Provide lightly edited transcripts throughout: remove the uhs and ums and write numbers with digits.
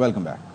Welcome back.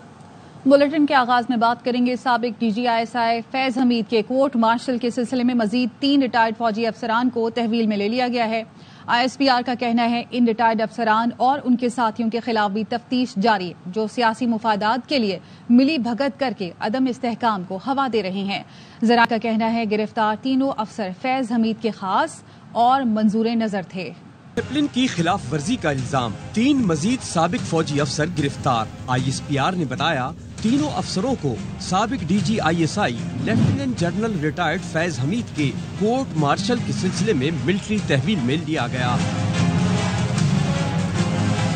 Bulletin के आगाज में बात करेंगे साबिक DGISI फैज हमीद के कोर्ट मार्शल के सिलसिले में मजीद 3 रिटायर्ड फौजी अफसरान को तहवील में ले लिया गया है। ISPR का कहना है इन रिटायर्ड अफसरान और उनके साथियों के खिलाफ भी तफ्तीश जारी है जो सियासी मुफादात के लिए मिली भगत करके अदम इस्तेहकाम को हवा दे रहे हैं। जरा का कहना है गिरफ्तार तीनों अफसर फैज हमीद के खास और मंजूर नजर थे। डिसिप्लिन की खिलाफ वर्जी का इल्जाम, 3 मजीद साबिक फौजी अफसर गिरफ्तार। ISPR ने बताया तीनों अफसरों को साबिक DGISI lieutenant general retired Faiz Hamid के कोर्ट मार्शल के सिलसिले में मिलिट्री तहवील में लिया गया।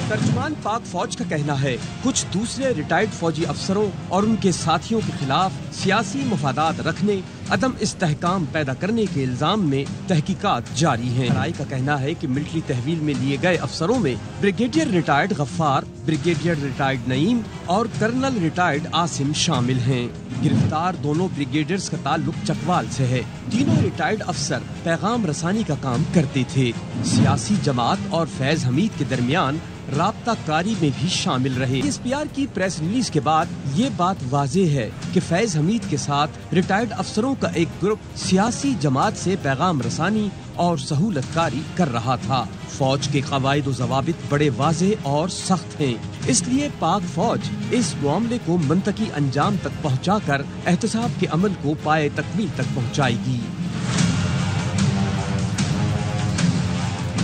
तर्जुमान पाक फौज का कहना है कुछ दूसरे रिटायर्ड फौजी अफसरों और उनके साथियों के खिलाफ सियासी मुफादात रखने, अदम इस्तेहकाम पैदा करने के इल्जाम में तहकीकात जारी हैं। राय का कहना है कि मिलिट्री तहवील में लिए गए अफसरों में brigadier retired Ghaffar, brigadier retired Naeem और कर्नल रिटायर्ड आसिम शामिल हैं। गिरफ्तार दोनों ब्रिगेडियर्स का ताल्लुक चकवाल से है। तीनों रिटायर्ड अफसर पैगाम रसानी का काम करते थे। सियासी जमात और फैज हमीद के दरमियान राब्ता कारी में भी शामिल रहे। ISPR की प्रेस रिलीज के बाद ये बात वाज़ेह है कि फैज हमीद के साथ रिटायर्ड अफसरों का एक ग्रुप सियासी जमात से पैगाम रसानी और सहूलत कारी कर रहा था। फौज के कवायद व ज़वाबित बड़े वाज़ेह और सख्त हैं, इसलिए पाक फौज इस मामले को मंतकी अंजाम तक पहुँचाकर एहतसाब के अमल को पाए तकमील तक पहुँचाएगी।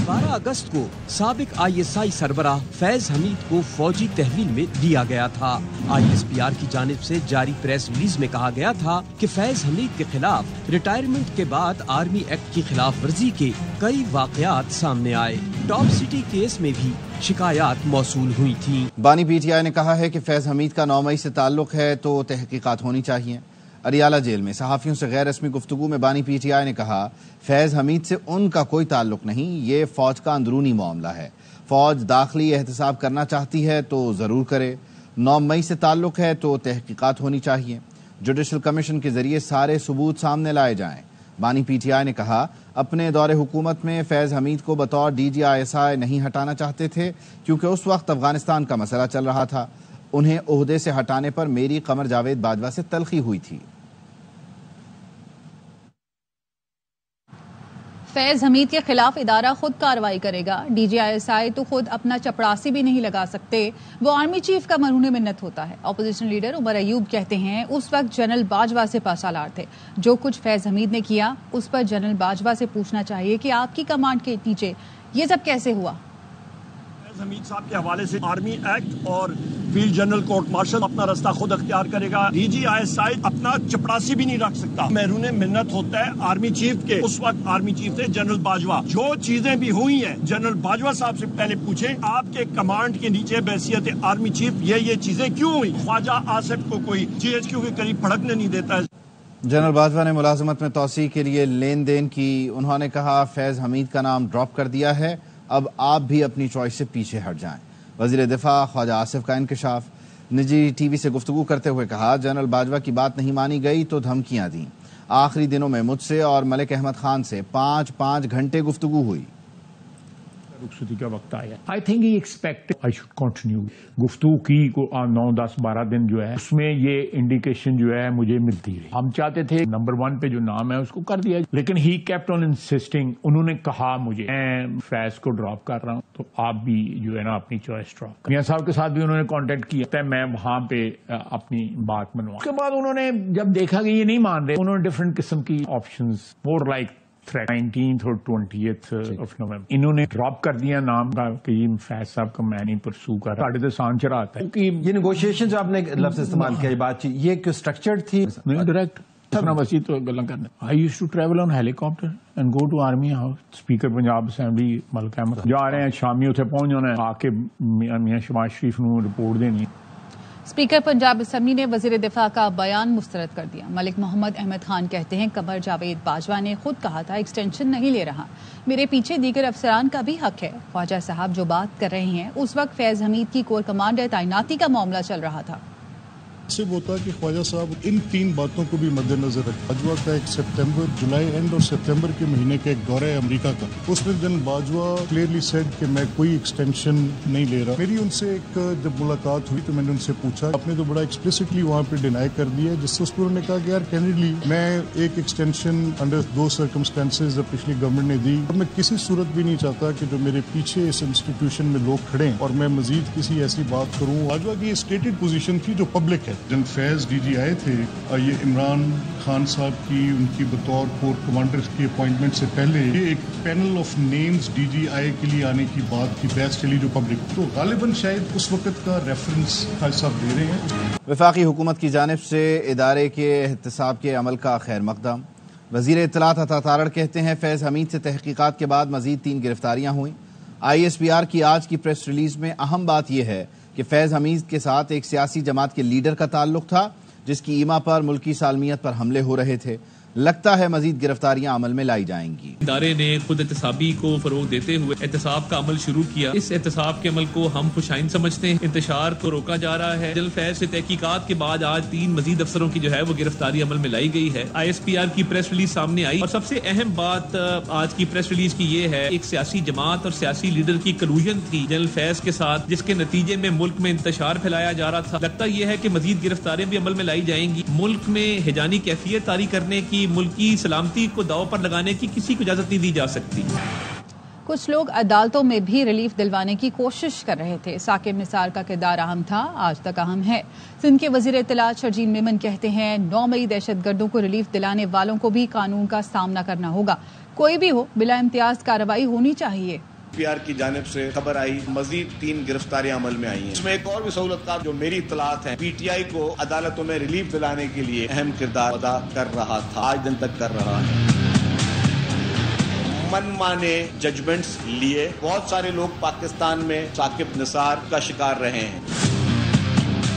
12 अगस्त को साबिक ISI सरबराह फैज हमीद को फौजी तहवील में दिया गया था। ISPR की जानिब से जारी प्रेस रिलीज में कहा गया था कि फैज हमीद के खिलाफ रिटायरमेंट के बाद आर्मी एक्ट की खिलाफ वर्जी के कई वाकयात सामने आए। टॉप सिटी केस में भी शिकायत मौसूल हुई थी। बानी PTI ने कहा है कि फैज हमीद का 9 मई से ताल्लुक है तो तहकीकात होनी चाहिए। अरियाला जेल में सहाफ़ियों से गैर रस्मी गुफ्तगू में बानी PTI ने कहा फैज हमीद से उनका कोई ताल्लुक नहीं, ये फौज का अंदरूनी मामला है। फौज दाखिली एहतसाब करना चाहती है तो ज़रूर करे। 9 मई से ताल्लुक है तो तहकीकात होनी चाहिए। जुडिशल कमीशन के जरिए सारे सबूत सामने लाए जाएं। बानी PTI ने कहा अपने दौरे हुकूमत में फैज हमीद को बतौर DGISI नहीं हटाना चाहते थे क्योंकि उस वक्त अफगानिस्तान का मसला चल रहा था। उन्हें ओहदे से हटाने पर मेरी कमर जावेद बाजवा से तलखी हुई थी। फैज हमीद के खिलाफ इदारा खुद कार्रवाई करेगा। DGISI तो खुद अपना चपरासी भी नहीं लगा सकते, वो आर्मी चीफ का मरहून मिन्नत होता है। अपोजिशन लीडर उमर अयूब कहते हैं उस वक्त जनरल बाजवा से पासालार थे। जो कुछ फैज हमीद ने किया उस पर जनरल बाजवा से पूछना चाहिए कि आपकी कमांड के नीचे ये सब कैसे हुआ। हमीद साहब के हवाले से आर्मी एक्ट और फील्ड जनरल कोर्ट मार्शल अपना रास्ता खुद अख्तियार करेगा। DGISI अपना चपरासी भी नहीं रख सकता। महरूम मिन्नत होता है आर्मी चीफ के। उस वक्त आर्मी चीफ थे जनरल बाजवा। जो चीजें भी हुई हैं जनरल बाजवा साहब से पहले पूछें आपके कमांड के नीचे बैसियत आर्मी चीफ ये चीजें क्यों हुई। ख्वाजा आसिफ को कोई GHQ के करीब भड़कने नहीं देता है। जनरल बाजवा ने मुलाजमत में तौसी के लिए लेन देन की। उन्होंने कहा फैज हमीद का नाम ड्रॉप कर दिया है, अब आप भी अपनी चॉइस से पीछे हट जाएं। वजीर दिफा ख्वाजा आसिफ का इंकशाफ। निजी TV से गुफ्तगू करते हुए कहा जनरल बाजवा की बात नहीं मानी गई तो धमकियां दी। आखिरी दिनों में मुझसे और मलिक अहमद खान से 5-5 घंटे गुफ्तगू हुई। रुखसती का वक्त आया। I think he expect I should continue. गुफ्तगू की को 9, 10, 12 दिन जो है उसमें ये इंडिकेशन जो है मुझे मिलती रही। हम चाहते थे नंबर 1 पे जो नाम है उसको कर दिया, लेकिन ही केप्ट ऑन इंसिस्टिंग। उन्होंने कहा मुझे मैं फैज को ड्रॉप कर रहा हूँ तो आप भी जो है ना अपनी चॉइस ड्रॉप कर। मियां साहब के साथ भी उन्होंने कॉन्टेक्ट किया, मैं वहां पे अपनी बात मनवा। उसके बाद उन्होंने जब देखा कि ये नहीं मान रहे, उन्होंने डिफरेंट किस्म की ऑप्शन मोर लाइक 19th और 20th of November इन्होंने ड्रॉप कर दिया नाम का कि फैज साहब का मैं नहीं परसू कर रहा। तो सान चढ़ा आता है कि ये नेगोशिएशन जो आपने लफ्ज इस्तेमाल किया बातचीत ये क्यों स्ट्रक्चर्ड थी? नहीं डायरेक्ट अपना वसी तो गल्ला करना। I used to travel on helicopter and go to Army House. Speaker Punjab assembly Malik Ahmad जा रहे हैं, शामी उत्थे पहुंच जाना, आके मियां शहबाज शरीफ नूं रिपोर्ट देनी। स्पीकर पंजाब असम्बली ने वजीर दिफा का बयान मुस्तरद कर दिया। मलिक मोहम्मद अहमद खान कहते हैं कमर जावेद बाजवा ने खुद कहा था एक्सटेंशन नहीं ले रहा, मेरे पीछे दीगर अफसरान का भी हक है। ख्वाजा साहब जो बात कर रहे हैं उस वक्त फैज हमीद की कोर कमांडर तैनाती का मामला चल रहा था। सिर्फ होता कि ख्वाजा साहब इन 3 बातों को भी मद्देनजर रखें। बाजवा का एक सितंबर, जुलाई एंड और सितंबर के महीने का एक दौरा है अमेरिका का, उसमें जनरल बाजवा क्लियरली सेड कि मैं कोई एक्सटेंशन नहीं ले रहा। मेरी उनसे एक जब मुलाकात हुई तो मैंने उनसे पूछा, आपने तो बड़ा एक्सप्लिसिटली वहाँ पे डिनाई कर दिया, जिससे उस पर उन्होंने कहा कि यार कैंडिडली मैं एक एक्सटेंशन अंडर 2 सर्कमस्टेंसेज जब पिछली गवर्नमेंट ने दी, और मैं किसी सूरत भी नहीं चाहता कि जो मेरे पीछे इस इंस्टीट्यूशन में लोग खड़े हैं और मैं मजीद किसी ऐसी बात करूँ। बाजवा की स्टेटेड पोजीशन थी जो पब्लिक है। जनरल फैज डीजी आए थे, ये इमरान खान साहब की उनकी बतौर कोर कमांडर की अपॉइंटमेंट से पहले ये एक पैनल ऑफ नेम्स DGI के लिए आने की बात की बहस चली जो पब्लिक, तो गालिबन शायद उस वक्त का रेफरेंस खान साहब दे रहे हैं। वफाकी हुकूमत की जानिब से इदारे के एहतसाब के अमल का खैर मकदम। वज़ीर इत्तलात अता तारड़ कहते हैं फैज़ हमीद से तहकीकात के बाद मज़ीद 3 गिरफ्तारियाँ हुई। ISPR की आज की प्रेस रिलीज में अहम बात यह है कि फैज़ हमीद के साथ एक सियासी जमात के लीडर का ताल्लुक था जिसकी ईमा पर मुल्की सालमियत पर हमले हो रहे थे। लगता है मजीद गिरफ्तारियां अमल में लाई जाएंगी। इदारे ने खुद एहतसाबी को फरोग देते हुए एहतसाब का अमल शुरू किया। इस एहतसाब के अमल को हम खुशाइन समझते हैं। इंतशार को रोका जा रहा है। जनरल फैज से तहकीकात के बाद आज 3 मजीद अफसरों की जो है वो गिरफ्तारी अमल में लाई गई है। ISPR की प्रेस रिलीज सामने आई और सबसे अहम बात आज की प्रेस रिलीज की ये है, एक सियासी जमात और सियासी लीडर की कलूजन थी जनरल फैज के साथ, जिसके नतीजे में मुल्क में इंतशार फैलाया जा रहा था। लगता यह है कि मजीद गिरफ्तारियां भी अमल में लाई जाएंगी। मुल्क में हिजानी कैफियत तारी करने की, मुल्क की सलामती को दाव पर लगाने की किसी को इजाजत नहीं दी जा सकती। कुछ लोग अदालतों में भी रिलीफ दिलवाने की कोशिश कर रहे थे। साकिब निसार का किरदार अहम था, आज तक अहम है। सिंध के वजीर इत्तलात शरजील मेमन कहते हैं 9 मई दहशतगर्दों को रिलीफ दिलाने वालों को भी कानून का सामना करना होगा। कोई भी हो, बिला इम्तियाज कार्रवाई होनी चाहिए। PR की जानिब से खबर आई मजीद 3 गिरफ्तारियां अमल में आई हैं। इसमें एक और भी सहूलत का जो मेरी इत्तलात है, PTI को अदालतों में रिलीफ दिलाने के लिए अहम किरदार अदा कर रहा था, आज दिन तक कर रहा है। मनमाने जजमेंट्स लिए बहुत सारे लोग पाकिस्तान में साकिब निसार का शिकार रहे हैं।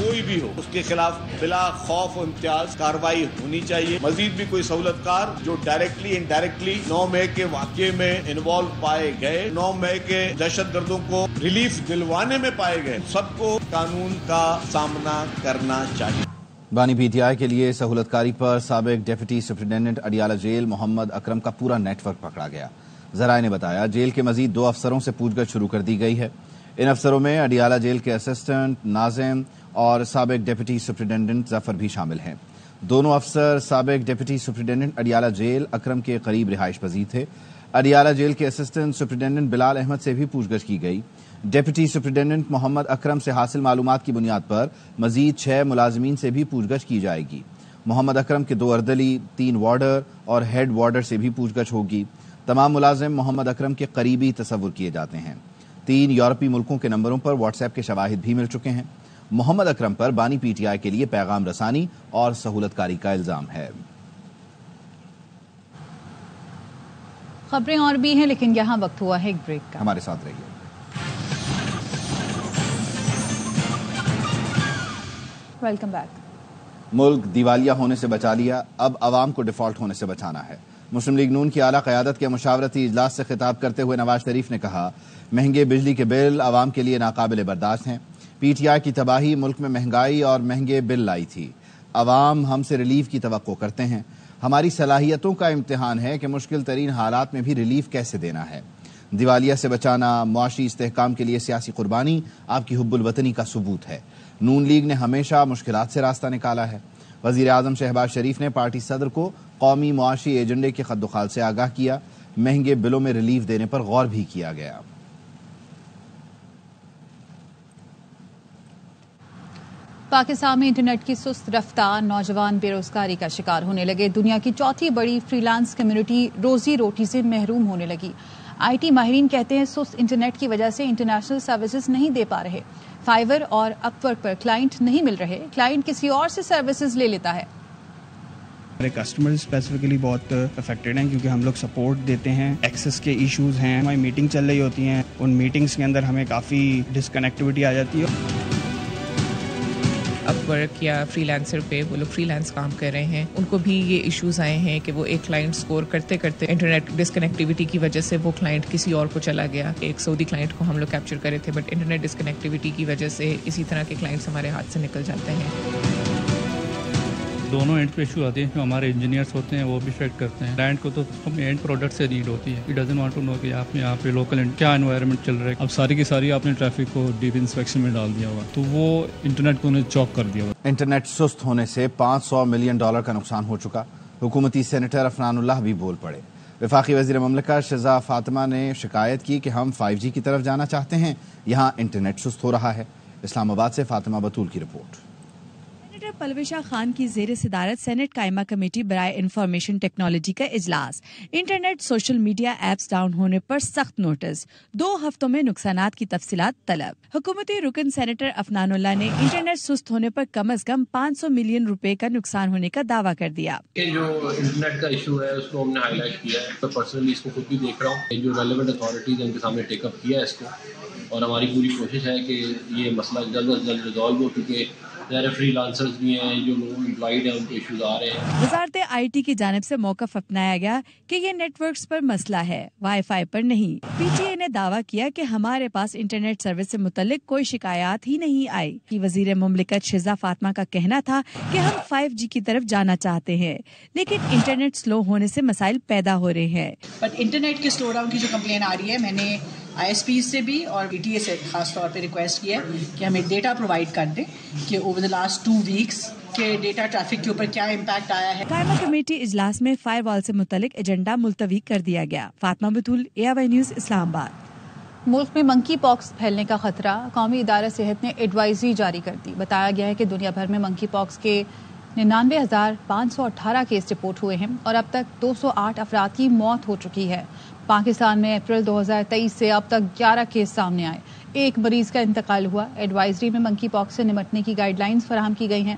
कोई भी हो उसके खिलाफ बिला खौफ और इम्तियाज कार्रवाई होनी चाहिए। मजीद भी कोई सहूलतकार जो डायरेक्टली इनडायरेक्टली 9 मई के वाक़े में इन्वॉल्व पाए गए, 9 मई के दहशतगर्दों को रिलीफ दिलवाने में पाए गए, सबको कानून का सामना करना चाहिए। बानी PTI के लिए सहूलतकारी पर साबिक deputy superintendent Adiala jail Mohammad Akram का पूरा नेटवर्क पकड़ा गया। ज़राए ने बताया जेल के मजीद 2 अफसरों से पूछगछ शुरू कर दी गई है। इन अफसरों में अडियाला जेल के असिस्टेंट नाज़िम और साबिक डिप्टी सुप्रिटेंडेंट जफर भी शामिल हैं। दोनों अफसर साबिक डिप्टी सुप्रिटेंडेंट अडियाला जेल अकरम के करीब रिहाइश पजीर थे। अडियाला जेल के असिस्टेंट सुप्रिटेंडेंट बिलाल अहमद से भी पूछगछ की गई। डिप्टी सुप्रिटेंडेंट मोहम्मद अकरम से हासिल मालूमात की बुनियाद पर मजीद 6 मुलाजमीन से भी पूछगछ की जाएगी। मोहम्मद अकरम के 2 अर्दली, 3 वार्डर और हेड वार्डर से भी पूछगछ होगी। तमाम मुलाजिम मोहम्मद अकरम के करीबी तस्वुर किए जाते हैं। 3 यूरोपीय मुल्कों के नंबरों पर व्हाट्सएप के शवाहिद भी मिल चुके हैं। मोहम्मद अकरम पर बानी PTI के लिए पैगाम रसानी और सहूलतकारी का इल्जाम है। खबरें और भी हैं, लेकिन यहाँ वक्त हुआ है एक ब्रेक का। हमारे साथ रहिए। Welcome back. मुल्क दिवालिया होने से बचा लिया, अब अवाम को डिफॉल्ट होने से बचाना है। मुस्लिम लीग नून की आला क़यादत के मुशावरती इजलास से खिताब करते हुए नवाज शरीफ ने कहा महंगे बिजली के बिल अवाम के लिए नाकाबिल बर्दाश्त हैं। PTI की तबाही मुल्क में महंगाई और महंगे बिल लाई थी। अवाम हमसे रिलीफ की तवक्को करते हैं। हमारी सलाहियतों का इम्तिहान है कि मुश्किल तरीन हालात में भी रिलीफ कैसे देना है। दिवालिया से बचाना, मुआशी इस्तेहकाम के लिए सियासी कुर्बानी आपकी हुब्बुल वतनी का सबूत है। नून लीग ने हमेशा मुश्किलात से रास्ता निकाला है। वज़ीर आज़म शहबाज शरीफ ने पार्टी सदर को कौमी मुआशी एजेंडे के खद्दुखाल से आगाह किया। महंगे बिलों में रिलीफ देने पर गौर भी किया गया। पाकिस्तान में इंटरनेट की सुस्त रफ्तार, नौजवान बेरोजगारी का शिकार होने लगे। दुनिया की चौथी बड़ी फ्रीलांस कम्युनिटी रोजी रोटी से महरूम होने लगी। IT माहिरीन कहते हैं सुस्त इंटरनेट की वजह से इंटरनेशनल सर्विसेज नहीं दे पा रहे। फाइवर और अपवर्क पर क्लाइंट नहीं मिल रहे, क्लाइंट किसी और से सर्विसेज ले लेता है। हमारे कस्टमर स्पेसिफिकली बहुत अफेक्टेड हैं क्योंकि हम लोग सपोर्ट देते हैं, एक्सेस के इश्यूज हैं, हमारी मीटिंग चल रही होती हैं, उन मीटिंग्स के अंदर हमें काफ़ी डिसकनेक्टिविटी आ जाती है। अपवर्क या फ्रीलांसर पे वो लोग फ्रीलांस काम कर रहे हैं, उनको भी ये इश्यूज आए हैं कि वो एक क्लाइंट स्कोर करते करते इंटरनेट डिस्कनेक्टिविटी की वजह से वो क्लाइंट किसी और को चला गया। एक सऊदी क्लाइंट को हम लोग कैप्चर करे थे, बट इंटरनेट डिस्कनेक्टिविटी की वजह से इसी तरह के क्लाइंट्स हमारे हाथ से निकल जाते हैं। دونوں اینڈ پہ ایشو آتی ہے. جو ہمارے انجینئرس ہوتے ہیں وہ بھی افیکٹ کرتے ہیں. کلائنٹ کو تو ہمیں اینڈ پروڈکٹ سے نیڈ ہوتی ہے. He doesn't want to know کہ آپ یہاں پہ لوکل کیا انوائرمنٹ چل رہا ہے. اب ساری کی ساری آپ نے ٹریفک کو ڈیپ انسپیکشن میں ڈال دیا ہوا, تو وہ انٹرنیٹ کو انہیں چوک کر دیا ہوا. انٹرنیٹ سست ہونے سے $500 ملین کا نقصان ہو چکا. حکومتی سینیٹر عفنان اللہ بھی بول پڑے. وفاقی وزیر مملکت شہزاد فاطمہ نے شکایت کی کہ ہم 5G کی طرف جانا چاہتے ہیں, یہاں انٹرنیٹ سست ہو رہا ہے. اسلام آباد سے فاطمہ بطول کی رپورٹ. سینیٹر پلوشہ خان کی زیر صدارت سینٹ قائمہ کمیٹی برائے انفارمیشن ٹیکنالوجی کا اجلاس. Internet social media apps down ہونے پر سخت نوٹس. 2 ہفتوں میں نقصانات کی تفصیلات طلب. حکومتی رکن سینیٹر عفنان اللہ نے انٹرنیٹ سست ہونے پر کم از کم $500 ملین کا نقصان ہونے کا دعویٰ کر دیا. جو انٹرنیٹ کا ایشو ہے اس کو ہم نے ہائی لائٹ کیا ہے. میں پرسنلی اس کو خود بھی دیکھ رہا ہوں. جو ریلیونٹ اتھارٹیز ہیں ان کے سامنے ٹیک اپ کیا ہے اس کو, اور ہماری پوری کوشش ہے کہ یہ مسئلہ جلد از جلد ریزالو ہو, کیونکہ فری لانسرز بھی ہیں, جو لوگ امپلائڈ ہیں ان کو ایشوز آ رہے ہیں. وزارت IT کی جانب سے موقف اپنایا گیا کہ یہ نیٹ ورکس پر مسئلہ ہے, وائی فائی پر نہیں. PTI نے دعویٰ کیا کہ ہمارے پاس انٹرنیٹ سروس سے متعلق کوئی شکایات ہی نہیں آئی. وزیر مملکت شہزاد فاطمہ کا کہنا تھا کہ ہم 5G کی طرف جانا چاہتے ہیں, لیکن انٹرنیٹ سلو ہونے سے مسائل پیدا ہو رہے ہیں. بٹ انٹرنیٹ کے سلو ڈاؤن کی جو کمپلین آ رہی ہے, میں نے ISPs سے بھی اور PTA سے خاص طور پہ ریکویسٹ کیا ہے کہ ہمیں ڈیٹا پرووائڈ کر دیں کہ اوور دا لاسٹ 2 ویکس کے ڈیٹا ٹریفک کے اوپر کیا امپیکٹ آیا ہے. قائمہ کمیٹی اجلاس میں فائر وال سے متعلق ایجنڈا ملتوی کر دیا گیا. فاطمہ بطول, ARY نیوز, اسلام آباد. ملک میں منکی پاکس پھیلنے کا خطرہ. قومی ادارہ صحت نے ایڈوائزری جاری کر دی. بتایا گیا ہے کہ دنیا بھر میں منکی پاکس کے 99,518 کیس رپورٹ ہوئے ہیں اور اب تک 208 افراد کی موت ہو چکی ہے. پاکستان میں اپریل 2023 سے اب تک 11 کیس سامنے آئے. 1 مریض کا انتقال ہوا. ایڈوائزری میں منکی پاکس سے نمٹنے کی گائیڈ لائنز فراہم کی گئی ہیں.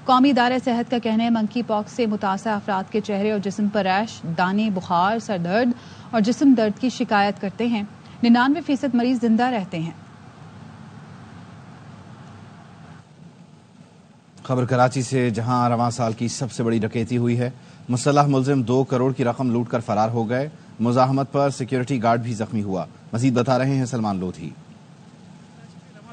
قومی ادارہ صحت کا کہنا ہے منکی پاکس سے متاثرہ افراد کے چہرے اور جسم پر ریش, دانے, بخار, سر درد اور جسم درد کی شکایت کرتے ہیں. 99% مریض زندہ رہتے ہیں. خبر کراچی سے, جہاں رواں سال کی سب سے بڑی ڈکیتی ہوئی ہے. مسلح ملزم 2 کروڑ کی رقم لوٹ کر فرار ہو گئے. مزاحمت پر سیکیورٹی گارڈ بھی زخمی ہوا. مزید بتا رہے ہیں سلمان لودھی.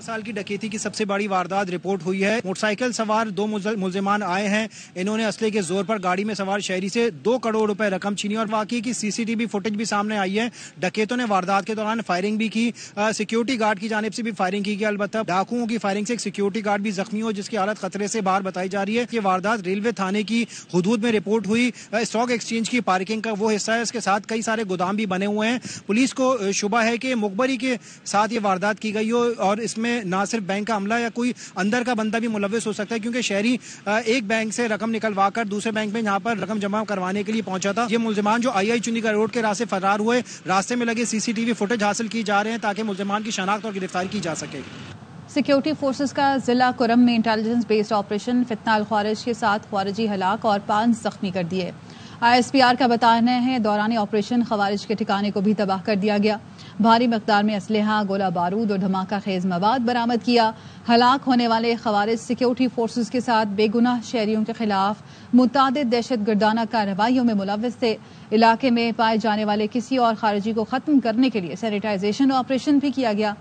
سال کی ڈکیتی کی سب سے بڑی واردات رپورٹ ہوئی ہے. موٹر سائیکل سوار 2 ملزمان آئے ہیں. انہوں نے اسلحے کے زور پر گاڑی میں سوار شہری سے 2 کروڑ روپے رقم چھینی اور واقعی کی CCTV فوٹیج بھی سامنے آئی ہے. ڈکیتوں نے واردات کے دوران فائرنگ بھی کی. سیکیورٹی گارڈ کی جانب سے بھی فائرنگ کی گئی. البتہ ڈاکوؤں کی فائرنگ سے ایک سیکیورٹی گارڈ بھی زخمی ہو, جس کی حالت خطرے سے باہر بتائی جا رہی ہے. یہ واردات ریلوے تھانے کی حدود میں رپورٹ ہوئی. اسٹاک ایکسچینج کی پارکنگ کا وہ حصہ ہے, اس کے ساتھ کئی سارے گودام بھی بنے ہوئے ہیں. پولیس کو شبہ ہے کہ مخبری کے ساتھ یہ واردات کی گئی ہو اور اس میں نہ صرف بینک عملہ یا کوئی اندر کا بندہ بھی ملوث ہو سکتا ہے, کیونکہ شہری ایک بینک سے رقم نکلوا کر دوسرے بینک میں جہاں پر رقم جمع کروانے کے لیے پہنچا تھا. یہ ملزمان جو آئی چنڈی گڑھ روڈ کے راستے فرار ہوئے, راستے میں لگے CCTV فوٹیج حاصل کی جا رہے ہیں تاکہ ملزمان کی شناخت اور گرفتاری کی جا سکے. سیکیورٹی فورسز کا ضلع کرم میں انٹیلیجنس بیسڈ آپریشن فتنہ الخوارج کے ساتھ خوارجی ہلاک اور 5 زخمی کر دیے. ISPR کا بتانا ہے دوران آپریشن خوارج کے ٹھکانے کو بھی تباہ کر دیا گیا. بھاری مقدار میں اسلحہ, گولہ بارود اور دھماکہ خیز مواد برآمد کیا. ہلاک ہونے والے خوارج سیکیورٹی فورسز کے ساتھ بے گناہ شہریوں کے خلاف متعدد دہشت گردانہ کارروائیوں میں ملوث تھے. علاقے میں پائے جانے والے کسی اور خارجی کو ختم کرنے کے لیے سینیٹائزیشن آپریشن بھی کیا گیا.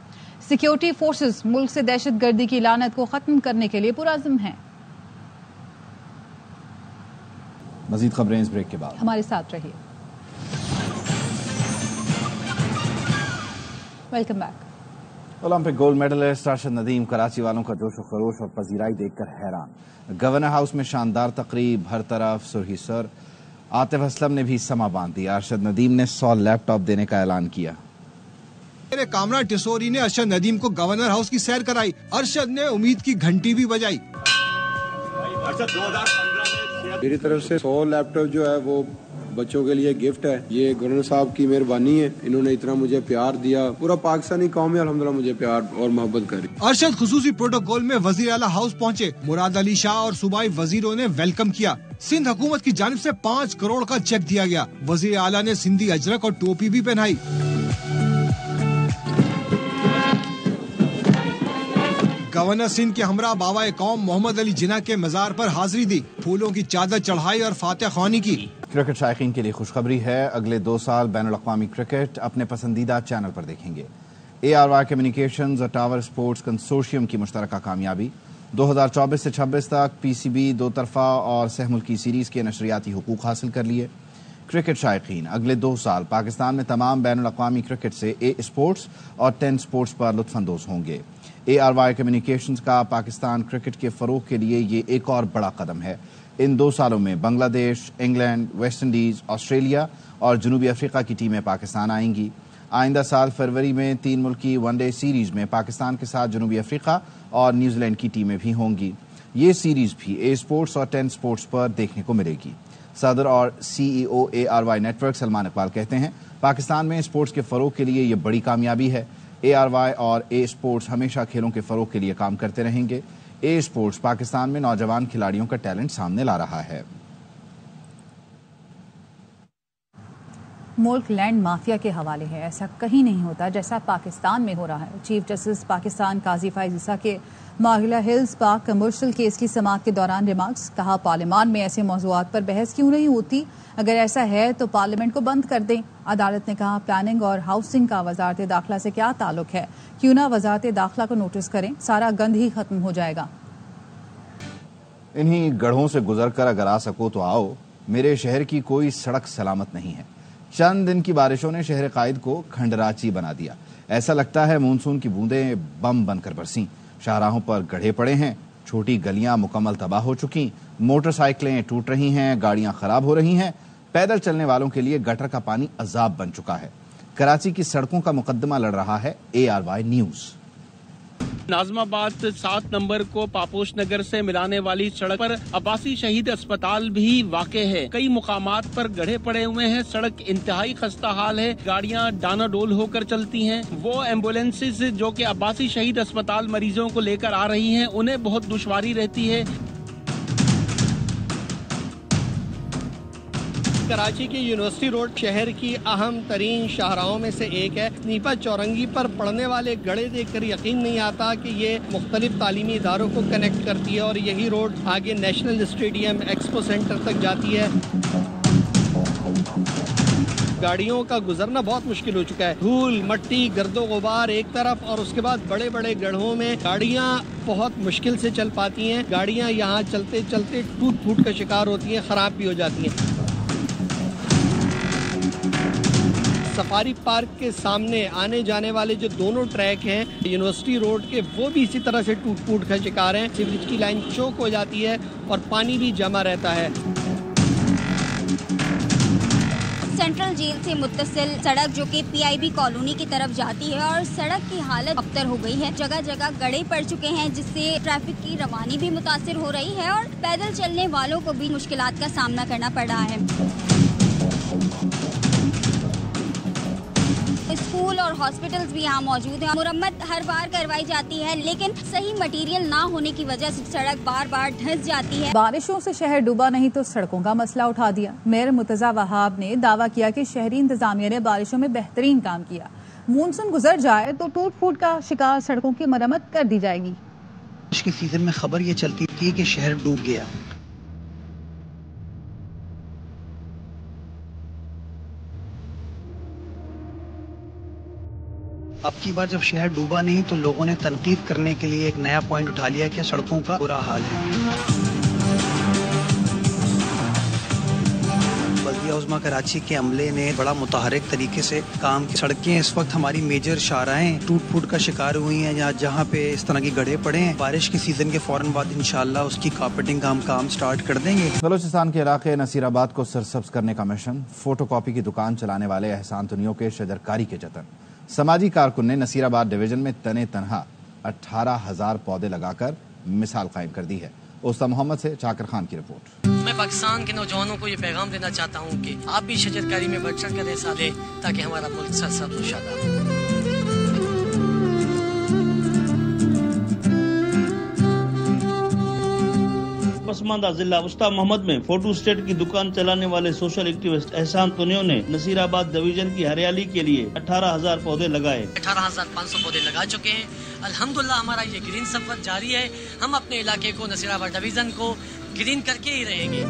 سیکیورٹی فورسز ملک سے دہشت گردی کی لعنت کو ختم کرنے کے لیے پرعزم ہیں. مزید خبریں اس بریک کے بعد. ہمارے ساتھ رہیے. Welcome back. Olympic gold medallist Arshad Nadeem Karachi والوں کا جوش و خروش اور پذیرائی دیکھ کر حیران. گورنر ہاؤس میں شاندار تقریب, ہر طرف سرخی سر. عاطف اسلم نے بھی سما باندھ دیا. ارشد ندیم نے 100 لیپ ٹاپ دینے کا اعلان کیا. کامرا ٹسوری نے ارشد ندیم کو گورنر ہاؤس کی سیر کرائی. ارشد نے امید کی گھنٹی بھی بجائی. میری طرف سے 100 لیپ ٹاپ جو ہے وہ بچوں کے لیے گفٹ ہے. یہ گورنر صاحب کی مہربانی ہے, انہوں نے اتنا مجھے پیار دیا. پورا پاکستانی قوم الحمدللہ مجھے پیار اور محبت کری. ارشد خصوصی پروٹوکول میں وزیر اعلیٰ ہاؤس پہنچے. مراد علی شاہ اور صوبائی وزیروں نے ویلکم کیا. سندھ حکومت کی جانب سے 5 کروڑ کا چیک دیا گیا. وزیر اعلیٰ نے سندھی اجرک اور ٹوپی بھی پہنائی. گورنر سندھ کے ہمراہ بابا قوم محمد علی جناح کے مزار پر حاضری دی. پھولوں کی چادر چڑھائی اور فاتح خوانی کی. کرکٹ شائقین کے لیے خوشخبری ہے, اگلے 2 سال بین الاقوامی کرکٹ اپنے پسندیدہ چینل پر دیکھیں گے. ARY کمیونیکیشنز اور ٹاور سپورٹس کنسورشیم کی مشترکہ کامیابی. 2024 से 26 तक PCB दो तरफा और सह मुल्की सीरीज के नशरियाती हुकूक हासिल कर लिए। क्रिकेट शायकीन अगले 2 साल पाकिस्तान में तमाम बैनुल अक़वामी क्रिकेट से ए स्पोर्ट्स और 10 स्पोर्ट्स पर लुत्फ़अंदोज़ होंगे। ARY कम्युनिकेशंस का पाकिस्तान क्रिकेट के फ़रोग़ के लिए ये एक और बड़ा कदम है। इन 2 सालों में Bangladesh, England, West Indies, Australia और जनूबी अफ्रीका की टीमें पाकिस्तान आएंगी। आइंदा साल फरवरी में 3 मुल्की वनडे सीरीज़ में पाकिस्तान के साथ जनूबी अफ्रीका और न्यूजीलैंड की टीमें भी होंगी। ये सीरीज़ भी ए स्पोर्ट्स और 10 स्पोर्ट्स पर देखने को मिलेगी। सदर और CEO ARY network Salman Iqbal कहते हैं, पाकिस्तान में स्पोर्ट्स के फ़रोग़ के लिए ये बड़ी कामयाबी है। ARY और ए स्पोर्ट्स हमेशा खेलों के फ़रोग़ के लिए काम करते रहेंगे। ए स्पोर्ट्स पाकिस्तान में नौजवान खिलाड़ियों का टैलेंट सामने ला रहा है। मुल्क लैंड माफिया के हवाले है, ऐसा कहीं नहीं होता जैसा पाकिस्तान में हो रहा है। चीफ जस्टिस पाकिस्तान काजी फैज़ ईसा के माहिला हिल्स पार्क कमर्शियल केस की समाअत के दौरान रिमार्क्स। कहा, पार्लियामान में ऐसे मौज़ूआत पर बहस क्यों नहीं होती? अगर ऐसा है तो पार्लियामेंट को बंद कर दें। अदालत ने कहा, प्लानिंग और हाउसिंग का वजारत दाखिला से क्या ताल्लुक है? क्यों ना वजारत दाखिला को नोटिस करें, सारा गंद ही खत्म हो जाएगा। इन्हीं गढ़ों से गुजर कर अगर आ सको तो आओ, मेरे शहर की कोई सड़क सलामत नहीं है। चंद दिन की बारिशों ने शहर कायद को खंडराची बना दिया। ऐसा लगता है मानसून की बूंदें बम बनकर बरसीं। शाहराहों पर गड्ढे पड़े हैं, छोटी गलियां मुकम्मल तबाह हो चुकी, मोटरसाइकिलें टूट रही हैं, गाड़ियां खराब हो रही हैं। पैदल चलने वालों के लिए गटर का पानी अजाब बन चुका है। कराची की सड़कों का मुकदमा लड़ रहा है ARY न्यूज़। नाज़माबाद 7 नंबर को पापोश नगर से मिलाने वाली सड़क पर अब्बासी शहीद अस्पताल भी वाक़े है। कई मुकामात पर गड्ढे पड़े हुए हैं, सड़क इंतहाई खस्ता हाल है, गाड़ियां डानाडोल होकर चलती हैं। वो एम्बुलेंसेस जो कि अब्बासी शहीद अस्पताल मरीजों को लेकर आ रही हैं, उन्हें बहुत दुश्वारी रहती है। कराची की यूनिवर्सिटी रोड शहर की अहम तरीन शाहराहों में से एक है। नीपा चौरंगी पर पड़ने वाले गड्ढे देखकर यकीन नहीं आता कि ये मुख्तलिफ तालीमी इदारों को कनेक्ट करती है और यही रोड आगे नेशनल स्टेडियम, एक्सपो सेंटर तक जाती है। गाड़ियों का गुजरना बहुत मुश्किल हो चुका है। धूल, मट्टी, गर्दो गुबार एक तरफ और उसके बाद बड़े बड़े गड्ढों में गाड़ियां बहुत मुश्किल से चल पाती हैं। गाड़ियां यहाँ चलते चलते टूट फूट का शिकार होती हैं, खराब भी हो जाती हैं। सफारी पार्क के सामने आने जाने वाले जो दोनों ट्रैक हैं यूनिवर्सिटी रोड के, वो भी इसी तरह से टूट फूट का शिकार हैं। सीवरेज की लाइन चौक हो जाती है और पानी भी जमा रहता है। सेंट्रल जेल से मुत्तसिल सड़क जो कि PIB कॉलोनी की तरफ जाती है और सड़क की हालत अबतर हो गई है। जगह जगह गड्ढे पड़ चुके हैं जिससे ट्रैफिक की रवानी भी मुतासिर हो रही है और पैदल चलने वालों को भी मुश्किलात का सामना करना पड़ रहा है। स्कूल और हॉस्पिटल्स भी यहाँ मौजूद हैं। मुरम्मत हर बार करवाई जाती है लेकिन सही मटेरियल ना होने की वजह से सड़क बार बार धंस जाती है। बारिशों से शहर डूबा नहीं तो सड़कों का मसला उठा दिया। मेयर मुर्तजा वहाब ने दावा किया कि शहरी इंतजामिया ने बारिशों में बेहतरीन काम किया। मानसून गुजर जाए तो टूट फूट का शिकार सड़कों की मरम्मत कर दी जाएगी। बारिश के सीजन में खबर ये चलती थी कि शहर डूब गया। अब की बार जब शहर डूबा नहीं तो लोगों ने तनकीद करने के लिए एक नया पॉइंट उठा लिया कि सड़कों का बुरा हाल है। बल्दिया उज़्मा कराची के अमले ने बड़ा मुतहरिक तरीके से काम की। सड़कें इस वक्त हमारी मेजर शाहराएं टूट फूट का शिकार हुई हैं। जहाँ पे इस तरह के गड्ढे पड़े हैं, बारिश के सीजन के फौरन बाद इंशाअल्लाह उसकी कारपेटिंग का हम काम स्टार्ट कर देंगे। बलोचिस्तान के इलाके नसीराबाद को सरसब्ज करने का मिशन। फोटो कॉपी की दुकान चलाने वाले एहसान तुनियों के शजरकारी के जतन। समाजी कारकुन ने नसीराबाद डिवीजन में तने तनहा 18,000 पौधे लगाकर मिसाल कायम कर दी है। उस्ताद मोहम्मद से चाकर खान की रिपोर्ट। मैं पाकिस्तान के नौजवानों को ये पैगाम देना चाहता हूँ कि आप भी शजरकारी में बढ़ चढ़ कर हिस्सा लें ताकि हमारा मुल्क सरसब्ज और शादाब हो। पसमानदा जिला उस्ताद मोहम्मद में फोटो स्टेट की दुकान चलाने वाले सोशल एक्टिविस्ट एहसान तुनियों ने नसीराबाद डिवीजन की हरियाली के लिए 18,000 पौधे लगाए। 18,500 पौधे लगा चुके हैं। अल्हम्दुलिल्लाह हमारा ये ग्रीन सफर जारी है। हम अपने इलाके को नसीराबाद डिवीजन को ग्रीन करके ही रहेंगे।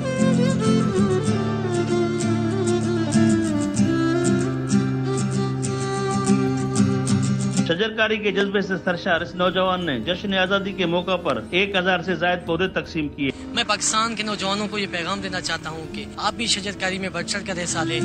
शजरकारी के जज्बे से सरशार इस नौजवान ने जश्न आजादी के मौका पर 1000 से ज्यादा पौधे तकसीम किए। मैं पाकिस्तान के नौजवानों को ये पैगाम देना चाहता हूँ कि आप भी शजरकारी में बढ़ चढ़ कर हिस्सा लें।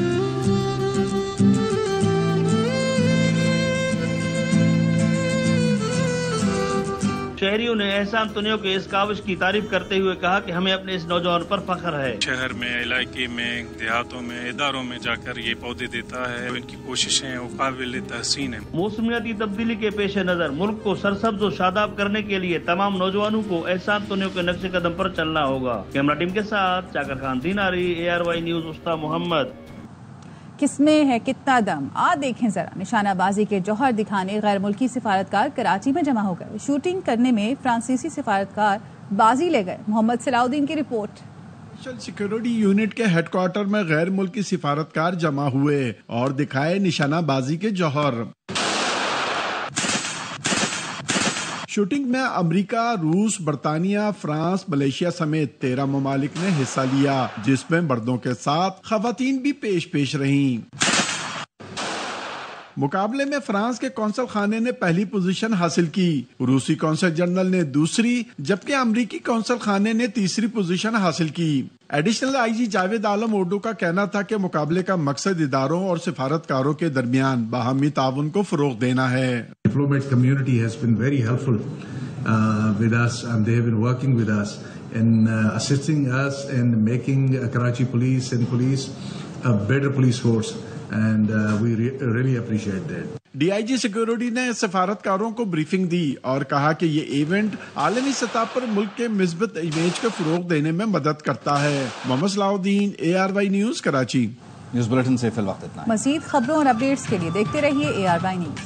शहरियों ने एहसान तुनियों के इस काविश की तारीफ करते हुए कहा कि हमें अपने इस नौजवान पर फख्र है। शहर में, इलाके में, देहातों में, इदारों में जाकर ये पौधे देता है। इनकी कोशिशें वो काबिल तहसीन है। मौसमियाती तब्दीली के पेश नजर मुल्क को सरसब्ज और शादाब करने के लिए तमाम नौजवानों को एहसान तुनियों के नक्शे कदम पर चलना होगा। कैमरा टीम के साथ चाकर खान दीनारी, ARY न्यूज, उस्ता मोहम्मद। किसमें है कितना दम, आ देखें जरा। निशानाबाजी के जौहर दिखाने गैर मुल्की सिफारतकार कराची में जमा हो गए। शूटिंग करने में फ्रांसीसी सिफारतकार बाजी ले गए। मोहम्मद सलाउद्दीन की रिपोर्ट। नेशनल सिक्योरिटी यूनिट के हेडक्वार्टर में गैर मुल्की सिफारतकार जमा हुए और दिखाए निशानाबाजी के जौहर। शूटिंग में अमेरिका, रूस, बरतानिया, फ्रांस, मलेशिया समेत 13 ममालिक ने हिस्सा लिया, जिसमें मर्दों के साथ खवातीन भी पेश रहीं। मुकाबले में फ्रांस के कौंसल खाने ने पहली पोजीशन हासिल की, रूसी कौंसल जनरल ने दूसरी, जबकि अमेरिकी कौंसल खाने ने तीसरी पोजीशन हासिल की। एडिशनल IG जावेद आलम ओडो का कहना था कि मुकाबले का मकसद इदारों और सिफारतकारों के दरमियान बाहमी ताउन को फरोग देना है। Diplomat community has been very helpful with us, and they have been working with us in assisting us in making Karachi police a better police force, and we really appreciate that. DIG security ने सफारतकारों को briefing दी और कहा कि ये event आलमी सतह पर मुल्क के मिस्बत इमेज को फरोग देने में मदद करता है। Mohammad Salahuddin, ARY news, Karachi. News bulletin से फिल वक्त इतना। मजीद खबरों और अपडेट्स के लिए देखते रहिए ARY न्यूज।